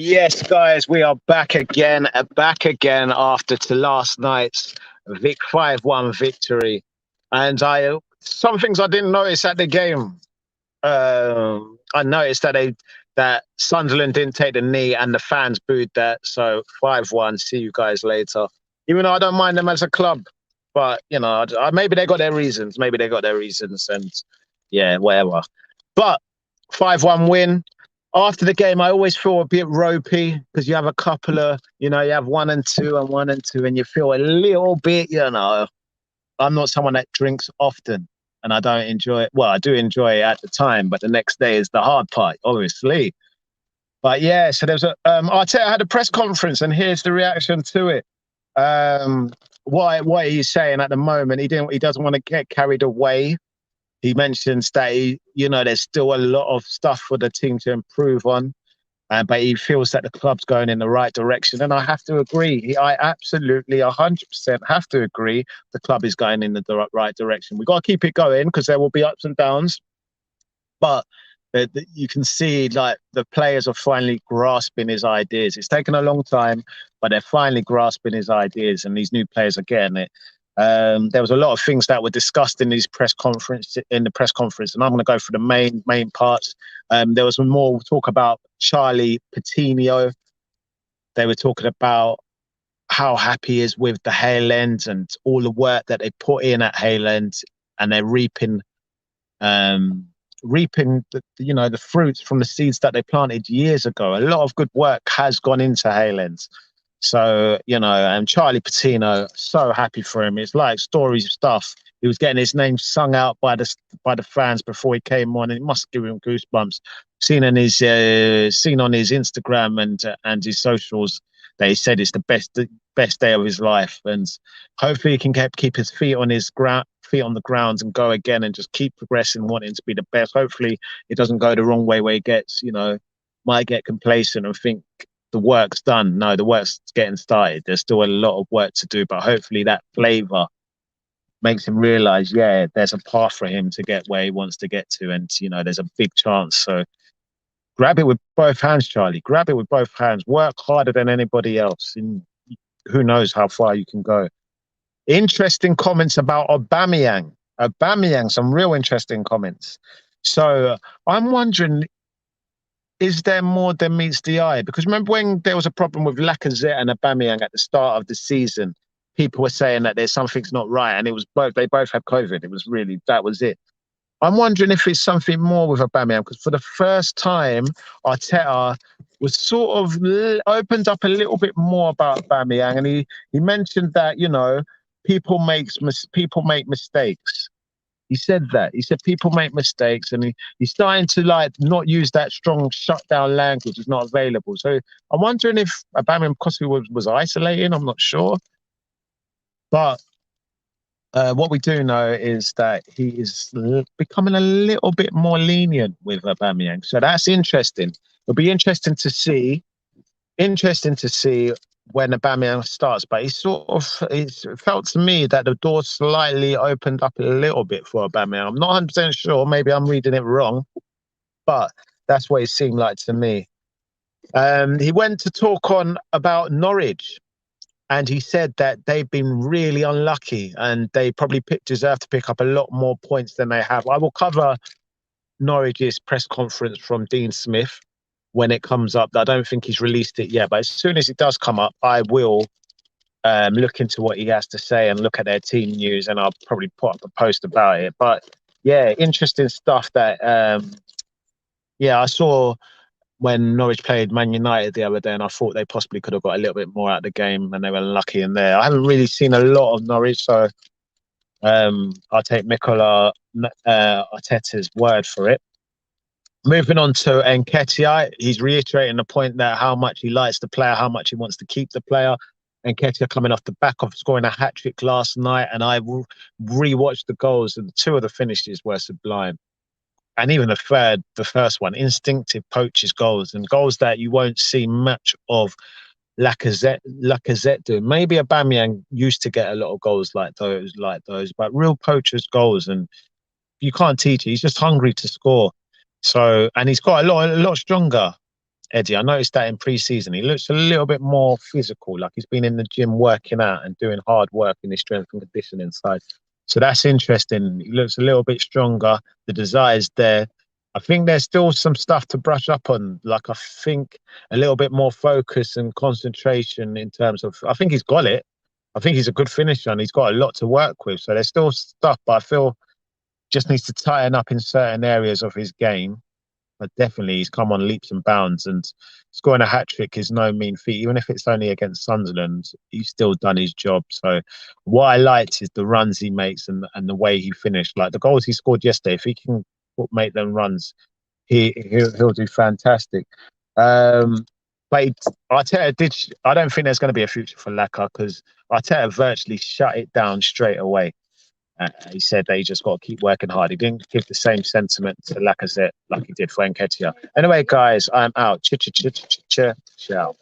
Yes, guys, we are back again after to last night's 5-1 victory. And some things I didn't notice at the game. I noticed that Sunderland didn't take the knee and the fans booed that. So 5-1. See you guys later. Even though I don't mind them as a club, but maybe they got their reasons. And yeah, whatever. But 5-1 win. After the game, I always feel a bit ropey because you have a couple of, you have 1 and 2, and you feel a little bit, I'm not someone that drinks often and I don't enjoy it. Well, I do enjoy it at the time, but the next day is the hard part, obviously. But yeah, so there's Arteta had a press conference and here's the reaction to it. What he's saying at the moment, he doesn't want to get carried away. He mentions that there's still a lot of stuff for the team to improve on, but he feels that the club's going in the right direction. And I have to agree. I absolutely 100% have to agree. The club is going in the right direction. We've got to keep it going because there will be ups and downs. But you can see like the players are finally grasping his ideas. It's taken a long time, but they're finally grasping his ideas, and these new players are getting it. There was a lot of things that were discussed in the press conference, and I'm going to go for the main parts. There was more talk about Charlie Patino. They were talking about how happy he is with the Hale End and all the work that they put in at Hale End, and they're reaping the fruits from the seeds that they planted years ago. A lot of good work has gone into Hale End. So, and Charlie Patino, so happy for him. It's like stories stuff. He was getting his name sung out by the fans before he came on, and it must give him goosebumps. Seen on his Instagram and his socials that he said it's the best day of his life, and hopefully he can keep his feet on the ground and go again and just keep progressing, wanting to be the best. Hopefully it doesn't go the wrong way where he gets, might get complacent and think the work's done. No, the work's getting started. There's still a lot of work to do, but hopefully that flavour makes him realise, there's a path for him to get where he wants to get to, and there's a big chance. So grab it with both hands, Charlie. Grab it with both hands. Work harder than anybody else, and who knows how far you can go. Interesting comments about Aubameyang. Some real interesting comments. So I'm wondering, is there more than meets the eye? Because remember when there was a problem with Lacazette and Aubameyang at the start of the season, people were saying that there's something's not right, and they both had COVID. That was it. I'm wondering if it's something more with Aubameyang, because for the first time, Arteta was sort of opened up a little bit more about Aubameyang, and he mentioned that people make mistakes. He said that. He said people make mistakes, and he's starting to not use that strong shutdown language. It's not available. So I'm wondering if Aubameyang possibly was isolating. I'm not sure, but what we do know is that he is becoming a little bit more lenient with Aubameyang. So that's interesting. It'll be interesting to see when Aubameyang starts. But it felt to me that the door slightly opened up a little bit for Aubameyang. I'm not 100% sure. Maybe I'm reading it wrong, but that's what it seemed like to me. He went to talk on about Norwich. And he said that they've been really unlucky and they probably deserve to pick up a lot more points than they have. I will cover Norwich's press conference from Dean Smith when it comes up. I don't think he's released it yet, but as soon as it does come up, I will look into what he has to say and look at their team news, and I'll probably put up a post about it. But yeah, interesting stuff that, I saw when Norwich played Man United the other day, and I thought they possibly could have got a little bit more out of the game, and they were lucky in there. I haven't really seen a lot of Norwich, so I'll take Mikel Arteta's word for it. Moving on to Nketiah, he's reiterating the point that how much he likes the player, how much he wants to keep the player. Nketiah coming off the back of scoring a hat-trick last night, and I rewatched the goals, and two of the finishes were sublime. And even the first one, instinctive poaches goals, and goals that you won't see much of Lacazette do. Maybe Aubameyang used to get a lot of goals like those, but real poachers goals, and you can't teach it. He's just hungry to score. So, and he's got a lot stronger. Eddie. I noticed that in pre-season, he looks a little bit more physical, like he's been in the gym working out and doing hard work in his strength and conditioning side. So that's interesting. He looks a little bit stronger. The desire's there. I think there's still some stuff to brush up on. Like I think a little bit more focus and concentration in terms of. I think he's got it. I think he's a good finisher and he's got a lot to work with. So there's still stuff, but I feel just needs to tighten up in certain areas of his game. But definitely, he's come on leaps and bounds, and scoring a hat trick is no mean feat. Even if it's only against Sunderland, he's still done his job. So, what I liked is the runs he makes and the way he finished. Like the goals he scored yesterday, if he can make them runs, he'll do fantastic. Um, but Arteta did. I don't think there's going to be a future for Laka because Arteta virtually shut it down straight away. He said they just got to keep working hard. He didn't give the same sentiment to Lacazette like he did for Nketiah. Anyway, guys, I'm out. Ciao.